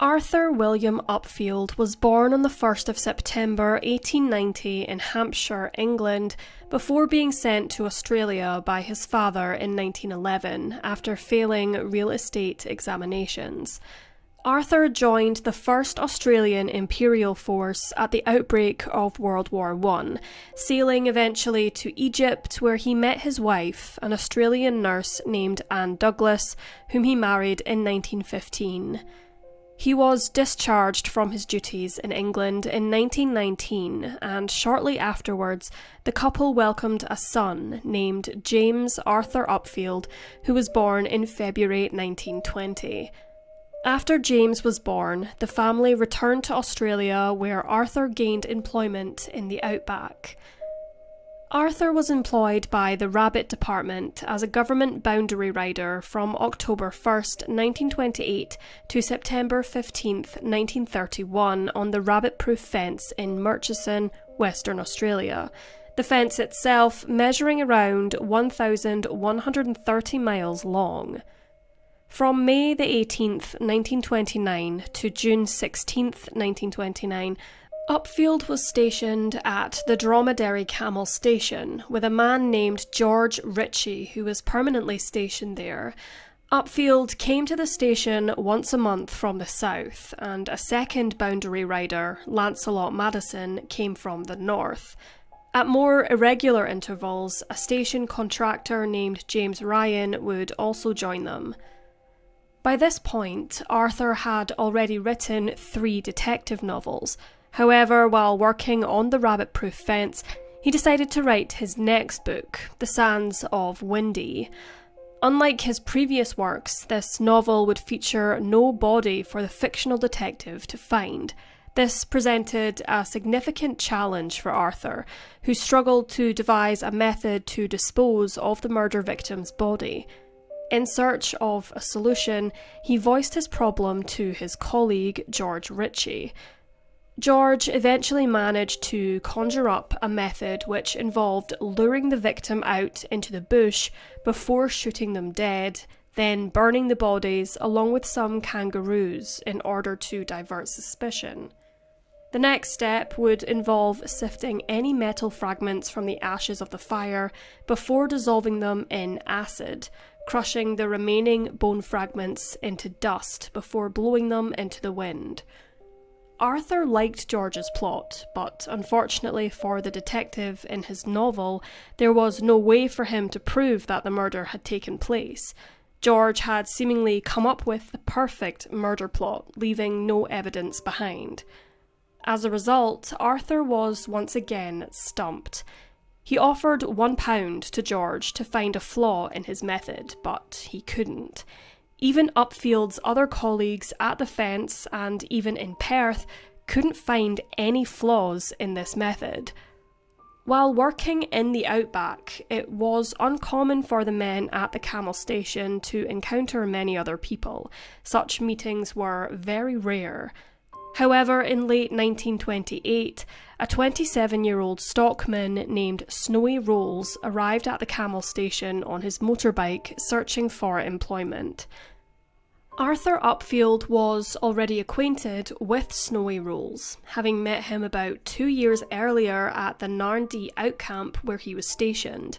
Arthur William Upfield was born on the 1st of September 1890 in Hampshire, England, before being sent to Australia by his father in 1911 after failing real estate examinations. Arthur joined the 1st Australian Imperial Force at the outbreak of World War I, sailing eventually to Egypt where he met his wife, an Australian nurse named Anne Douglas, whom he married in 1915. He was discharged from his duties in England in 1919, and shortly afterwards the couple welcomed a son named James Arthur Upfield, who was born in February 1920. After James was born, the family returned to Australia where Arthur gained employment in the outback. Arthur was employed by the Rabbit Department as a government boundary rider from October 1st, 1928 to September 15th, 1931 on the rabbit-proof fence in Murchison, Western Australia. The fence itself measuring around 1,130 miles long. From May the 18th, 1929 to June 16th, 1929, Upfield was stationed at the Dromedary Camel Station with a man named George Ritchie who was permanently stationed there. Upfield came to the station once a month from the south, and a second boundary rider, Lancelot Madison, came from the north. At more irregular intervals, a station contractor named James Ryan would also join them. By this point, Arthur had already written 3 detective novels. However, while working on the rabbit-proof fence, he decided to write his next book, The Sands of Windy. Unlike his previous works, this novel would feature no body for the fictional detective to find. This presented a significant challenge for Arthur, who struggled to devise a method to dispose of the murder victim's body. In search of a solution, he voiced his problem to his colleague, George Ritchie. George eventually managed to conjure up a method which involved luring the victim out into the bush before shooting them dead, then burning the bodies along with some kangaroos in order to divert suspicion. The next step would involve sifting any metal fragments from the ashes of the fire before dissolving them in acid, crushing the remaining bone fragments into dust before blowing them into the wind. Arthur liked George's plot, but unfortunately for the detective in his novel, there was no way for him to prove that the murder had taken place. George had seemingly come up with the perfect murder plot, leaving no evidence behind. As a result, Arthur was once again stumped. He offered £1 to George to find a flaw in his method, but he couldn't. Even Upfield's other colleagues at the fence and even in Perth couldn't find any flaws in this method. While working in the outback, it was uncommon for the men at the camel station to encounter many other people. Such meetings were very rare. However, in late 1928, a 27-year-old stockman named Snowy Rolls arrived at the camel station on his motorbike searching for employment. Arthur Upfield was already acquainted with Snowy Rolls, having met him about 2 years earlier at the Narndee outcamp where he was stationed.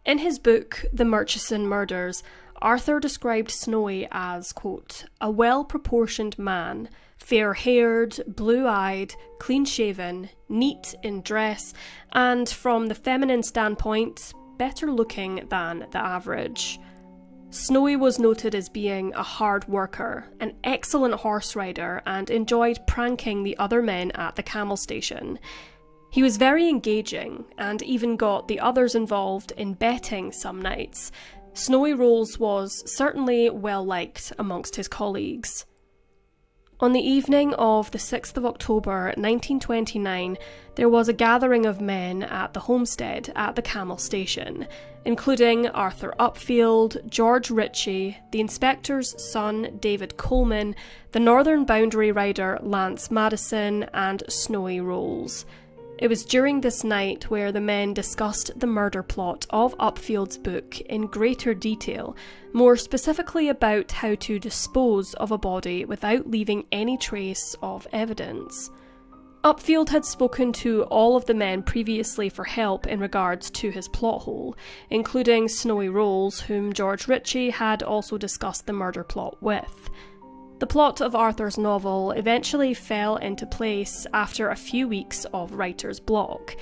In his book, The Murchison Murders, Arthur described Snowy as, quote, a well-proportioned man, fair-haired, blue-eyed, clean-shaven, neat in dress, and from the feminine standpoint, better looking than the average. Snowy was noted as being a hard worker, an excellent horse rider, and enjoyed pranking the other men at the camel station. He was very engaging, and even got the others involved in betting some nights. Snowy Rolls was certainly well liked amongst his colleagues. On the evening of the 6th of October 1929, there was a gathering of men at the homestead at the camel station, including Arthur Upfield, George Ritchie, the inspector's son David Coleman, the northern boundary rider Lance Madison, and Snowy Rolls. It was during this night where the men discussed the murder plot of Upfield's book in greater detail, more specifically about how to dispose of a body without leaving any trace of evidence. Upfield had spoken to all of the men previously for help in regards to his plot hole, including Snowy Rolls, whom George Ritchie had also discussed the murder plot with. The plot of Arthur's novel eventually fell into place after a few weeks of writer's block.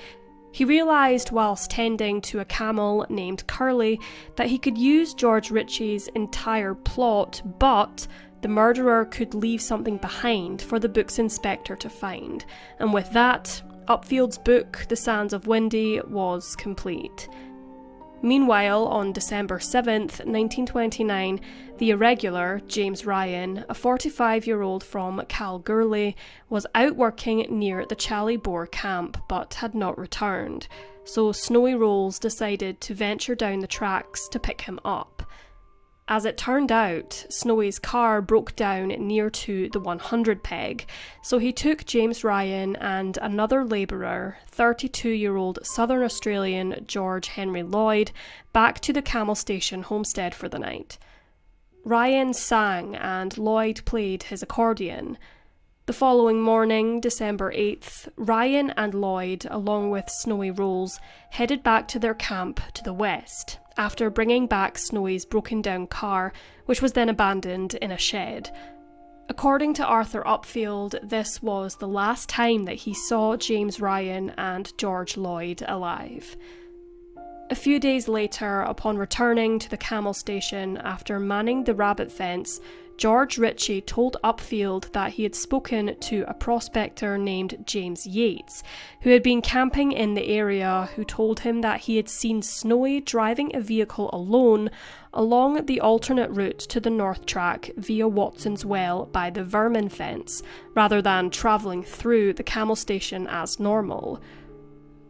He realised whilst tending to a camel named Curly that he could use George Ritchie's entire plot, but the murderer could leave something behind for the book's inspector to find, and with that, Upfield's book, The Sands of Windy, was complete. Meanwhile, on December 7th, 1929, the irregular James Ryan, a 45-year-old from Kalgoorlie, was out working near the Chally Boar camp but had not returned, so Snowy Rolls decided to venture down the tracks to pick him up. As it turned out, Snowy's car broke down near to the 100 peg, so he took James Ryan and another labourer, 32-year-old Southern Australian George Henry Lloyd, back to the Camel Station homestead for the night. Ryan sang and Lloyd played his accordion. The following morning, December 8th, Ryan and Lloyd, along with Snowy Rolls, headed back to their camp to the west, after bringing back Snowy's broken-down car, which was then abandoned in a shed. According to Arthur Upfield, this was the last time that he saw James Ryan and George Lloyd alive. A few days later, upon returning to the Camel Station after manning the rabbit fence, George Ritchie told Upfield that he had spoken to a prospector named James Yates, who had been camping in the area, who told him that he had seen Snowy driving a vehicle alone along the alternate route to the North Track via Watson's Well by the vermin fence, rather than travelling through the Camel Station as normal.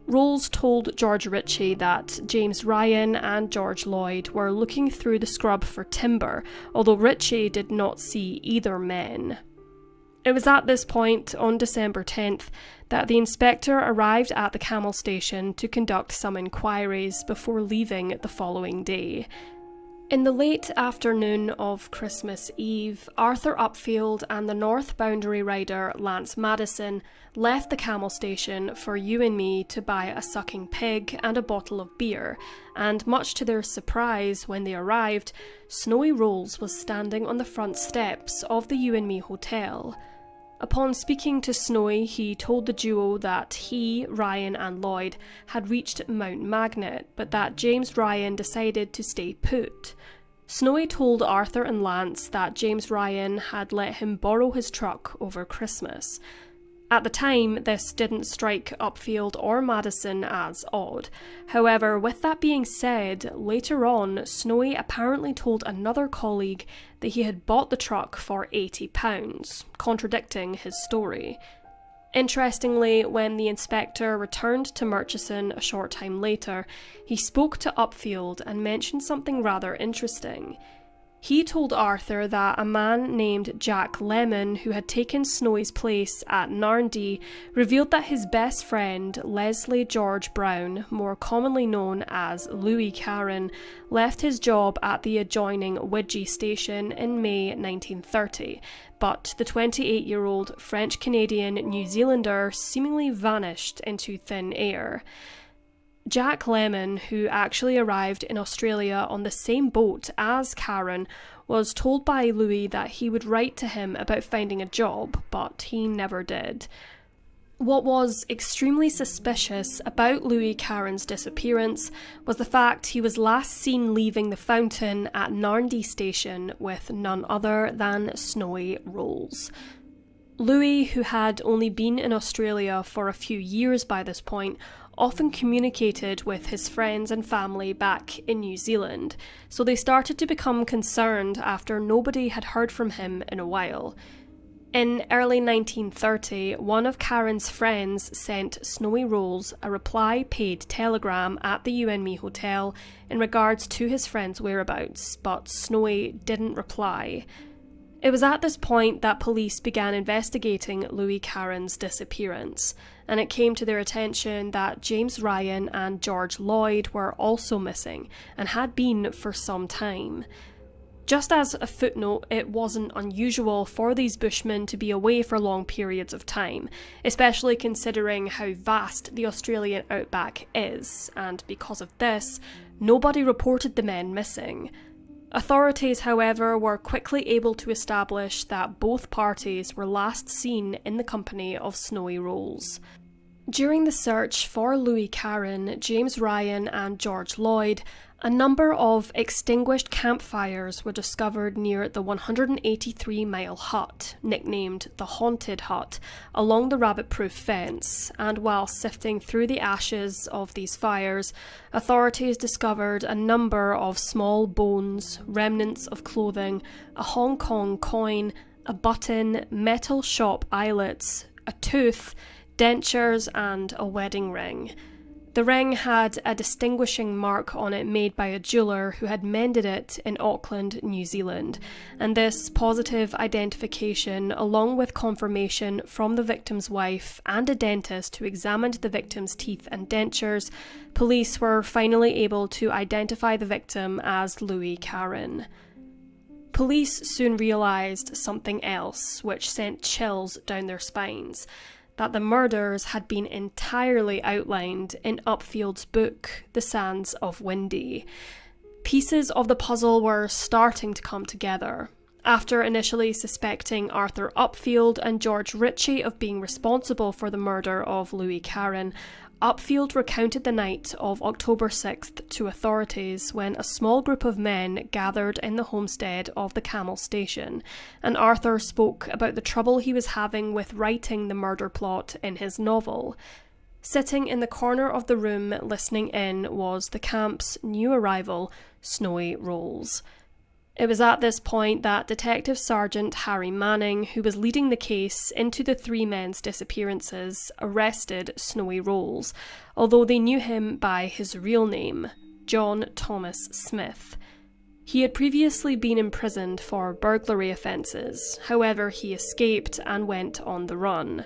Rolls told George Ritchie that James Ryan and George Lloyd were looking through the scrub for timber, although Ritchie did not see either men. It was at this point, on December 10th, that the inspector arrived at the Camel Station to conduct some inquiries before leaving the following day. In the late afternoon of Christmas Eve, Arthur Upfield and the North Boundary rider Lance Madison left the Camel Station for you and me to buy a sucking pig and a bottle of beer, and much to their surprise when they arrived, Snowy Rolls was standing on the front steps of the You and Me hotel. Upon speaking to Snowy, he told the duo that he, Ryan and Lloyd had reached Mount Magnet, but that James Ryan decided to stay put. Snowy told Arthur and Lance that James Ryan had let him borrow his truck over Christmas. At the time, this didn't strike Upfield or Madison as odd. However, with that being said, later on, Snowy apparently told another colleague that he had bought the truck for £80, contradicting his story. Interestingly, when the inspector returned to Murchison a short time later, he spoke to Upfield and mentioned something rather interesting. He told Arthur that a man named Jack Lemon, who had taken Snowy's place at Narndee, revealed that his best friend, Leslie George Brown, more commonly known as Louis Karen, left his job at the adjoining Widgie station in May 1930, but the 28-year-old French-Canadian New Zealander seemingly vanished into thin air. Jack Lemon, who actually arrived in Australia on the same boat as Karen, was told by Louis that he would write to him about finding a job, but he never did. What was extremely suspicious about Louis Karen's disappearance was the fact he was last seen leaving the fountain at Narndee station with none other than Snowy Rolls. Louis, who had only been in Australia for a few years by this point, often communicated with his friends and family back in New Zealand, so they started to become concerned after nobody had heard from him in a while. In early 1930, one of Karen's friends sent Snowy Rolls a reply-paid telegram at the You and Me hotel in regards to his friend's whereabouts, but Snowy didn't reply. It was at this point that police began investigating Louis Caron's disappearance, and it came to their attention that James Ryan and George Lloyd were also missing, and had been for some time. Just as a footnote, it wasn't unusual for these bushmen to be away for long periods of time, especially considering how vast the Australian outback is, and because of this, nobody reported the men missing. Authorities, however, were quickly able to establish that both parties were last seen in the company of Snowy Rolls. During the search for Louis Caron, James Ryan and George Lloyd, a number of extinguished campfires were discovered near the 183-mile hut, nicknamed the Haunted Hut, along the rabbit-proof fence, and while sifting through the ashes of these fires, authorities discovered a number of small bones, remnants of clothing, a Hong Kong coin, a button, metal shop eyelets, a tooth, dentures, and a wedding ring. The ring had a distinguishing mark on it made by a jeweller who had mended it in Auckland, New Zealand, and this positive identification, along with confirmation from the victim's wife and a dentist who examined the victim's teeth and dentures, police were finally able to identify the victim as Louis Caron. Police soon realised something else, which sent chills down their spines: that the murders had been entirely outlined in Upfield's book, The Sands of Windy. Pieces of the puzzle were starting to come together. After initially suspecting Arthur Upfield and George Ritchie of being responsible for the murder of Louis Caron, Upfield recounted the night of October 6th to authorities when a small group of men gathered in the homestead of the Camel Station, and Arthur spoke about the trouble he was having with writing the murder plot in his novel. Sitting in the corner of the room listening in was the camp's new arrival, Snowy Rolls. It was at this point that Detective Sergeant Harry Manning, who was leading the case into the three men's disappearances, arrested Snowy Rolls, although they knew him by his real name, John Thomas Smith. He had previously been imprisoned for burglary offences, however he escaped and went on the run.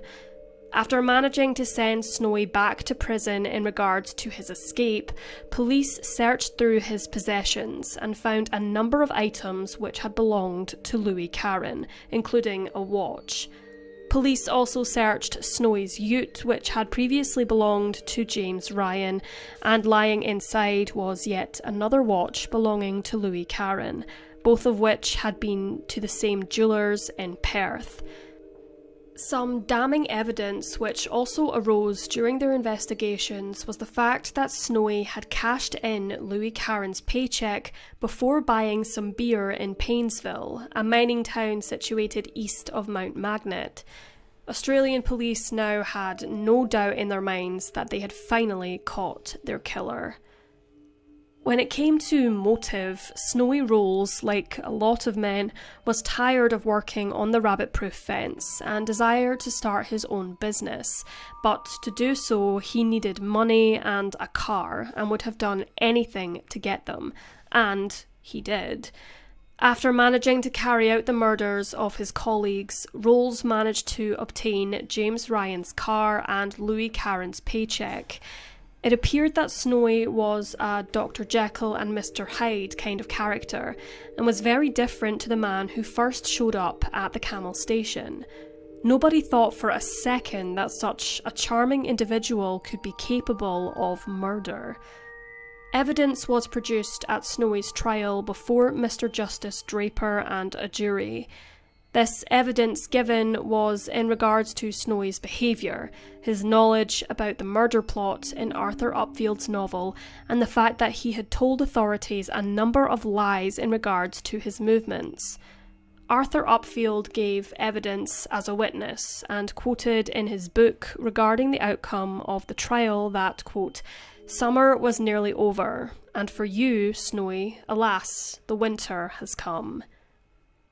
After managing to send Snowy back to prison in regards to his escape, police searched through his possessions and found a number of items which had belonged to Louis Caron, including a watch. Police also searched Snowy's ute, which had previously belonged to James Ryan, and lying inside was yet another watch belonging to Louis Caron, both of which had been to the same jewellers in Perth. Some damning evidence which also arose during their investigations was the fact that Snowy had cashed in Louis Caron's paycheck before buying some beer in Paynesville, a mining town situated east of Mount Magnet. Australian police now had no doubt in their minds that they had finally caught their killer. When it came to motive, Snowy Rolls, like a lot of men, was tired of working on the rabbit-proof fence and desired to start his own business, but to do so he needed money and a car and would have done anything to get them, and he did. After managing to carry out the murders of his colleagues, Rolls managed to obtain James Ryan's car and Louis Caron's paycheck. It appeared that Snowy was a Dr. Jekyll and Mr. Hyde kind of character, and was very different to the man who first showed up at the Camel Station. Nobody thought for a second that such a charming individual could be capable of murder. Evidence was produced at Snowy's trial before Mr. Justice Draper and a jury. This evidence given was in regards to Snowy's behaviour, his knowledge about the murder plot in Arthur Upfield's novel, and the fact that he had told authorities a number of lies in regards to his movements. Arthur Upfield gave evidence as a witness and quoted in his book regarding the outcome of the trial that, quote, "Summer was nearly over, and for you, Snowy, alas, the winter has come."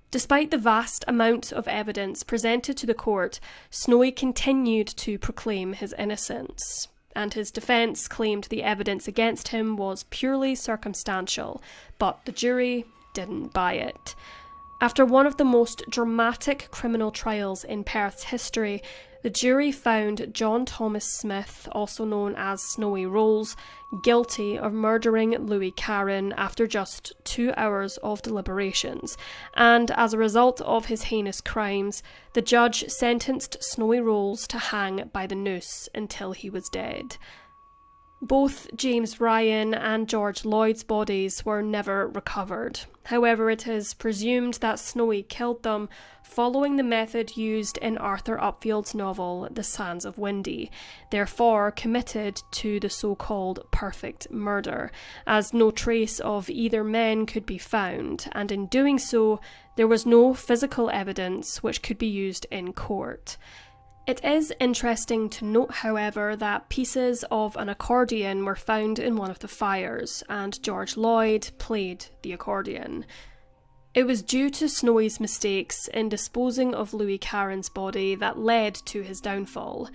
Despite the vast amount of evidence presented to the court, Snowy continued to proclaim his innocence, and his defence claimed the evidence against him was purely circumstantial, but the jury didn't buy it. After one of the most dramatic criminal trials in Perth's history, the jury found John Thomas Smith, also known as Snowy Rolls, guilty of murdering Louis Carron after just 2 hours of deliberations, and as a result of his heinous crimes, the judge sentenced Snowy Rolls to hang by the noose until he was dead. Both James Ryan and George Lloyd's bodies were never recovered. However, it is presumed that Snowy killed them following the method used in Arthur Upfield's novel The Sands of Windy, therefore committed to the so-called perfect murder, as no trace of either men could be found, and in doing so, there was no physical evidence which could be used in court. It is interesting to note, however, that pieces of an accordion were found in one of the fires, and George Lloyd played the accordion. It was due to Snowy's mistakes in disposing of Louis Carron's body that led to his downfall.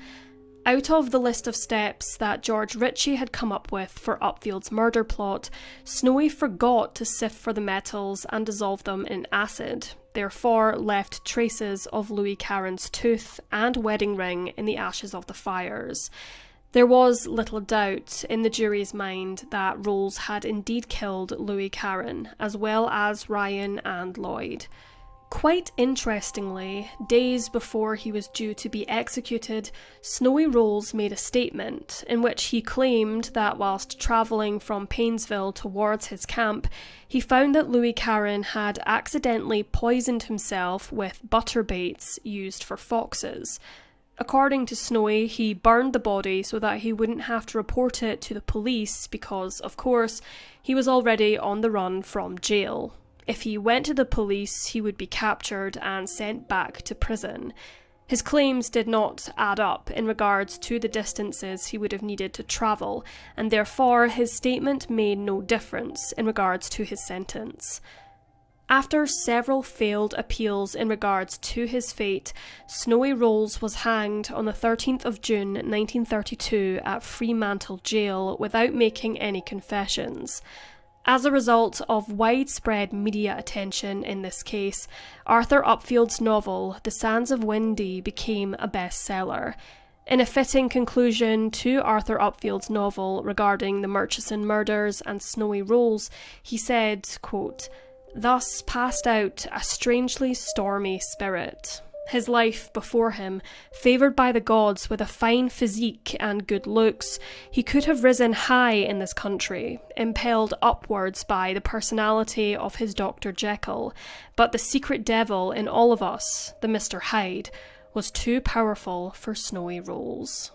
Out of the list of steps that George Ritchie had come up with for Upfield's murder plot, Snowy forgot to sift for the metals and dissolve them in acid, therefore left traces of Louis Carron's tooth and wedding ring in the ashes of the fires. There was little doubt in the jury's mind that Rolls had indeed killed Louis Carron, as well as Ryan and Lloyd. Quite interestingly, days before he was due to be executed, Snowy Rolls made a statement in which he claimed that whilst travelling from Painesville towards his camp, he found that Louis Carron had accidentally poisoned himself with butter baits used for foxes. According to Snowy, he burned the body so that he wouldn't have to report it to the police because, of course, he was already on the run from jail. If he went to the police, he would be captured and sent back to prison. His claims did not add up in regards to the distances he would have needed to travel, and therefore his statement made no difference in regards to his sentence. After several failed appeals in regards to his fate, Snowy Rolls was hanged on the 13th of June 1932 at Fremantle Jail without making any confessions. As a result of widespread media attention in this case, Arthur Upfield's novel, The Sands of Windy, became a bestseller. In a fitting conclusion to Arthur Upfield's novel regarding the Murchison murders and Snowy Rolls, he said, quote, "Thus passed out a strangely stormy spirit. His life before him, favoured by the gods with a fine physique and good looks, he could have risen high in this country, impelled upwards by the personality of his Dr. Jekyll, but the secret devil in all of us, the Mr. Hyde, was too powerful for Snowy Rolls."